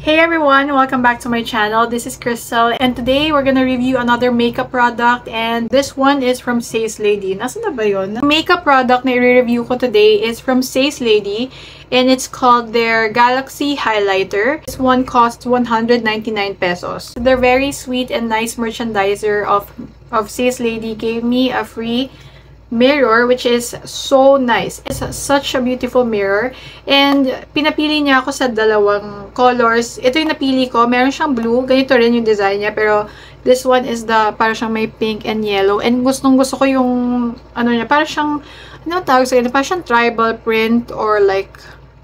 Hey everyone! Welcome back to my channel. This is Crystal and today we're gonna review another makeup product and this one is from Says Lady. Nasaan na ba yun? The makeup product na i-review ko today is from Says Lady and it's called their Galaxy Highlighter. This one costs 199 pesos. They're very sweet and nice merchandiser of Says Lady gave me a free mirror which is so nice. It's such a beautiful mirror and pinapili niya ako sa dalawang colors. Ito yung napili ko. Meron siyang blue. Ganito rin yung design niya pero this one is the para siyang may pink and yellow and gusto ko yung ano niya. Para siyang ano tawag sa ganito? Para siyang tribal print or like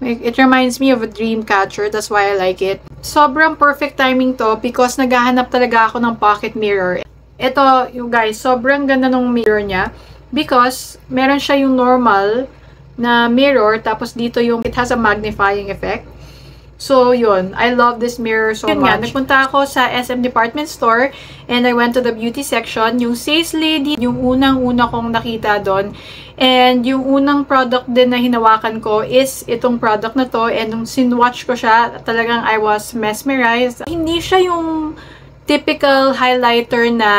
it reminds me of a dream catcher. That's why I like it. Sobrang perfect timing to because naghahanap talaga ako ng pocket mirror. Ito, you guys, sobrang ganda ng mirror niya. Because, meron siya yung normal na mirror, tapos dito yung, it has a magnifying effect. So, yun. I love this mirror so much. Nga, nagpunta ako sa SM Department Store, and I went to the beauty section. Yung Says Lady, yung unang-una kong nakita doon. And yung unang product din na hinawakan ko is itong product na to. And nung sinwatch ko siya, talagang I was mesmerized. Hindi siya yung typical highlighter na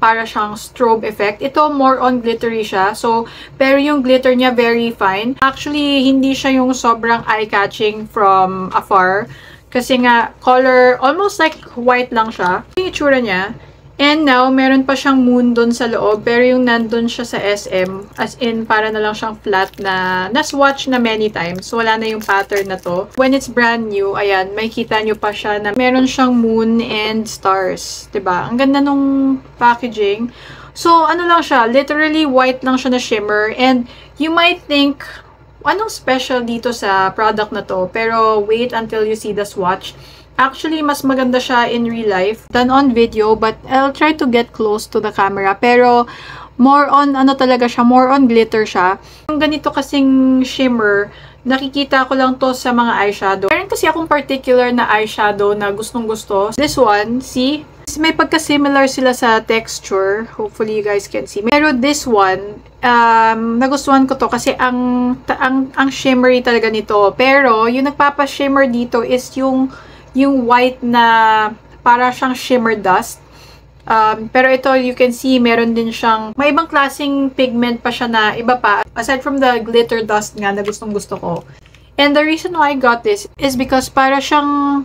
para siyang strobe effect. Ito, more on glittery siya. So, pero yung glitter niya very fine. Actually, hindi siya yung sobrang eye-catching from afar. Kasi nga, color, almost like white lang siya. Yung itsura niya. And now, meron pa siyang moon dun sa loob. Pero yung nandun siya sa SM, as in, para na lang siyang flat na na-swatch na many times. So, wala na yung pattern na to. When it's brand new, ayan, may kita nyo pa siya na meron siyang moon and stars. Diba? Ang ganda nung packaging. So, ano lang siya, literally white lang siya na shimmer. And you might think, anong special dito sa product na to? Pero wait until you see the swatch. Actually, mas maganda siya in real life than on video, but I'll try to get close to the camera. Pero, more on, ano talaga siya, more on glitter siya. Yung ganito kasing shimmer, nakikita ko lang to sa mga eyeshadow. Meron kasi akong particular na eyeshadow na gustong-gusto. This one, see? May pagka-similar sila sa texture. Hopefully, you guys can see. Pero this one, nagustuhan ko to kasi ang shimmery talaga nito. Pero, yung nagpapa-shimmer dito is yung white na para siyang shimmer dust. Pero ito, you can see, meron din siyang, may ibang klaseng pigment pa siya na iba pa. Aside from the glitter dust nga na gustong-gusto ko. And the reason why I got this is because para siyang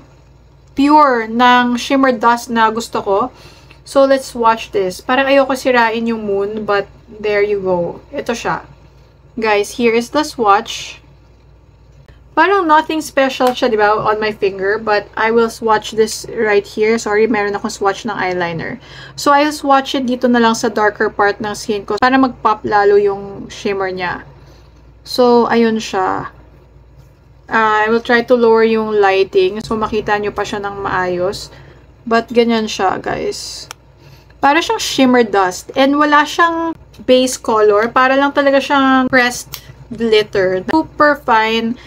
pure ng shimmer dust na gusto ko. So, let's watch this. Parang ayoko sirain yung moon, but there you go. Ito siya. Guys, here is the swatch. Parang nothing special siya, di ba, on my finger. But I will swatch this right here. Sorry, meron akong swatch ng eyeliner. So, I'll swatch it dito na lang sa darker part ng skin ko para mag-pop lalo yung shimmer niya. So, ayun siya. I will try to lower yung lighting. So, makita nyo pa siya ng maayos. But, ganyan siya, guys. Para siyang shimmer dust. And wala siyang base color. Para lang talaga siyang pressed glitter. Super fine.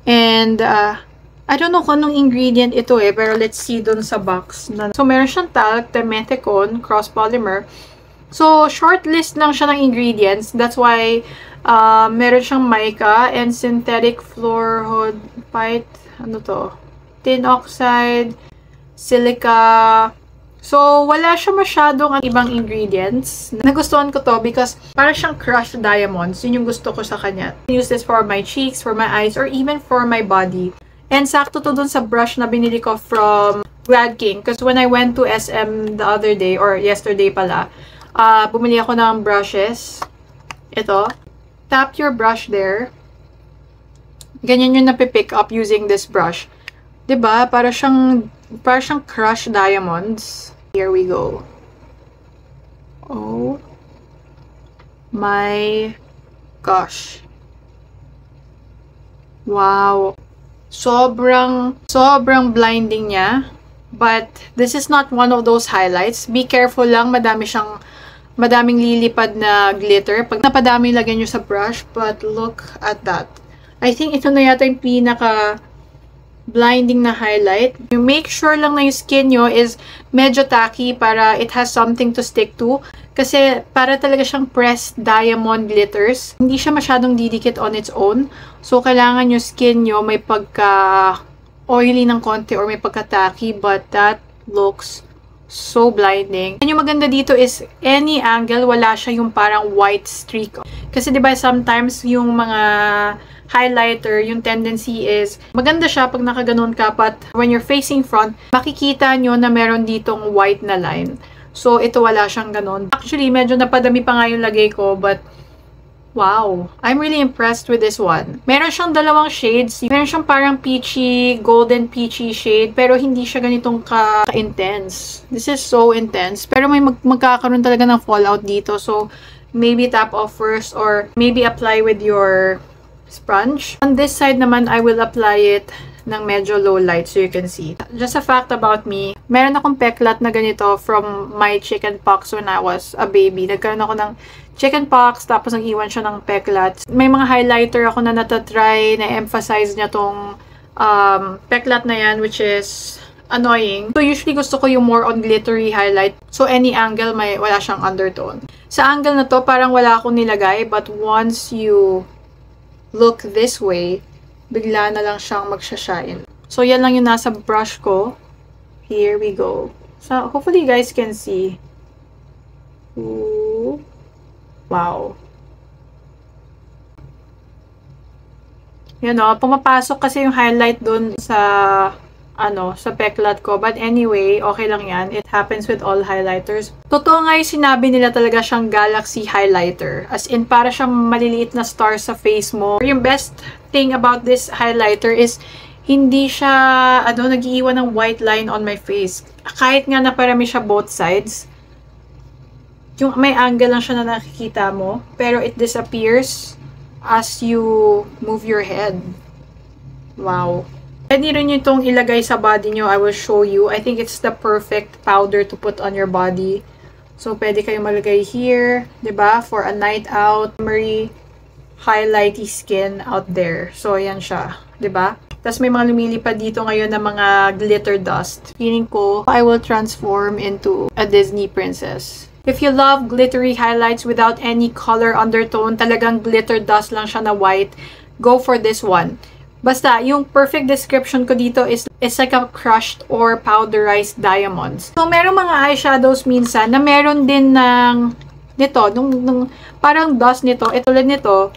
And, I don't know kung anong ingredient ito pero let's see dun sa box. So, meron siyang talc, dimethicone, cross polymer. So, short list lang siya ng ingredients. That's why, meron siyang mica and synthetic fluoride, ano to? Tin oxide, silica. So, wala siya masyadong ibang ingredients. Nagustuhan ko to because para siyang crushed diamonds. Yun yung gusto ko sa kanya. I use this for my cheeks, for my eyes, or even for my body. And sakto to dun sa brush na binili ko from Glad King. Because when I went to SM the other day, or yesterday pala, bumili ako ng brushes. Ito. Tap your brush there. Ganyan yung napipick up using this brush. Diba? Para siyang crushed diamonds. Here we go. Oh my gosh. Wow. Sobrang blinding niya. But this is not one of those highlights. Be careful lang, madaming lilipad na glitter. Pag napadami, lagyan nyo sa brush. But look at that. I think ito na yata yung pinaka blinding na highlight. You make sure lang na yung skin nyo is medyo tacky para it has something to stick to. Kasi para talaga siyang pressed diamond glitters. Hindi siya masyadong didikit on its own. So, kailangan yung skin nyo may oily ng konti or may pagka-tacky, but that looks so blinding. And yung maganda dito is any angle, wala siya yung parang white streak. Kasi diba sometimes yung mga highlighter, yung tendency is maganda siya pag nakaganon ka, but when you're facing front, makikita nyo na meron ditong white na line. So ito wala siyang ganon. Actually, medyo napadami pa nga yung lagay ko, but wow, I'm really impressed with this one. Meron siyang dalawang shades. Meron siyang parang peachy, golden peachy shade, pero hindi siya ganitong ka-intense. This is so intense. Pero may magkakaroon talaga ng fallout dito. So, maybe tap off first or maybe apply with your sponge. On this side naman, I will apply it ng medyo low light so you can see. Just a fact about me, meron akong peklat na ganito from my chickenpox when I was a baby. Nagkaroon ako ng chickenpox, tapos nag-iwan siya ng peklat. May mga highlighter ako na natatry, na-emphasize niya tong peklat na yan, which is annoying. So, usually gusto ko yung more on glittery highlight. So, any angle, wala siyang undertone. Sa angle na to, parang wala akong nilagay, but once you look this way, bigla na lang siyang magsha-shine. So, yan lang yung nasa brush ko. Here we go. So, hopefully you guys can see. Ooh. Wow. Yan o, pumapasok kasi yung highlight dun sa sa peklat ko. But anyway, okay lang yan. It happens with all highlighters. Totoo nga yung sinabi nila, talaga siyang galaxy highlighter. As in, para siyang maliliit na star sa face mo. Yung best thing about this highlighter is, hindi siya, nag-iiwan ng white line on my face. Kahit nga naparami siya both sides, yung may angle lang siya na nakikita mo, pero it disappears as you move your head. Wow. Pwede rin yung itong ilagay sa body nyo. I will show you. I think it's the perfect powder to put on your body. So, pwede kayong malagay here, diba? For a night out, very highlighty skin out there. So, ayan siya, diba? Tapos may mga lumilipad dito ngayon na mga glitter dust. Feeling ko, I will transform into a Disney princess. If you love glittery highlights without any color undertone, talagang glitter dust lang siya na white, go for this one. Basta, yung perfect description ko dito is like a crushed or powderized diamonds. So, merong mga eyeshadows minsan na meron din ng nung parang dust nito. Tulad nito,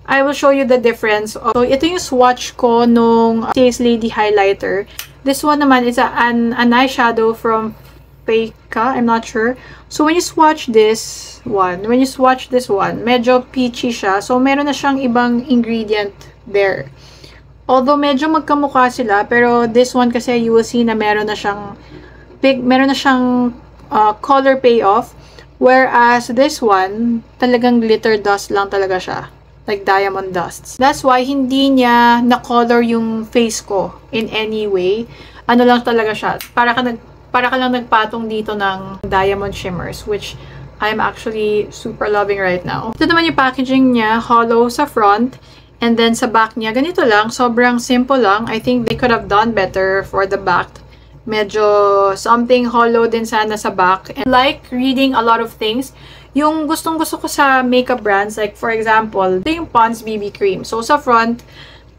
I will show you the difference. So, ito yung swatch ko nung Says Lady highlighter. This one naman is an eyeshadow from Feka, I'm not sure. So, when you swatch this one, medyo peachy siya. So, meron na siyang ibang ingredient there. Although, medyo magkamukha sila, pero this one kasi you will see na meron na siyang color payoff. Whereas, this one, talagang glitter dust lang talaga siya. Like diamond dusts. That's why, hindi niya na-color yung face ko in any way. Ano lang talaga siya. Para ka lang nagpatong dito ng diamond shimmers, which I'm actually super loving right now. Ito naman yung packaging niya, hollow sa front, and then sa back niya, ganito lang, sobrang simple lang. I think they could have done better for the back. Medyo something hollow din sana sa back. And like reading a lot of things, yung gustong-gusto ko sa makeup brands, like for example, ito yung Pond's BB Cream. So sa front,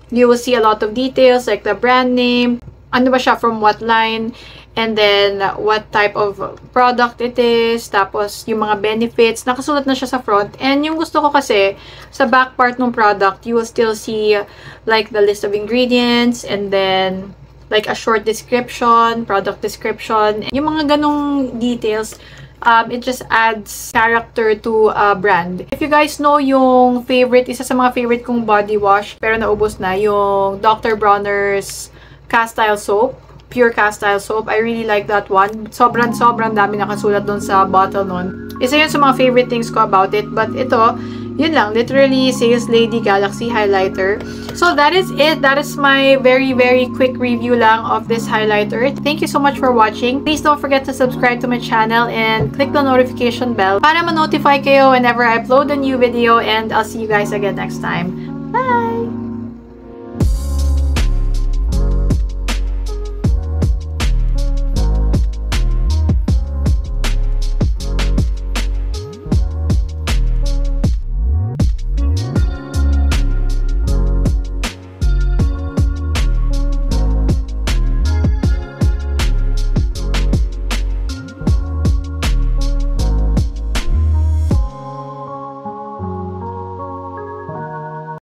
you will see a lot of details, like the brand name, ano ba siya, from what line, and then what type of product it is, tapos yung mga benefits, nakasulat na siya sa front. And yung gusto ko kasi, sa back part ng product, you will still see like the list of ingredients, and then like a short description, product description, yung mga ganong details. It just adds character to a brand. If you guys know yung isa sa mga favorite kong body wash, pero naubos na, yung Dr. Bronner's Castile Soap, Pure Castile Soap. I really like that one. Sobrang dami nakasulat doon sa bottle nun. Isa yun sa mga favorite things ko about it. But ito, yun lang. Literally, Says Lady Galaxy Highlighter. So, that is it. That is my very, very quick review lang of this highlighter. Thank you so much for watching. Please don't forget to subscribe to my channel and click the notification bell para ma-notify kayo whenever I upload a new video. And I'll see you guys again next time. Bye!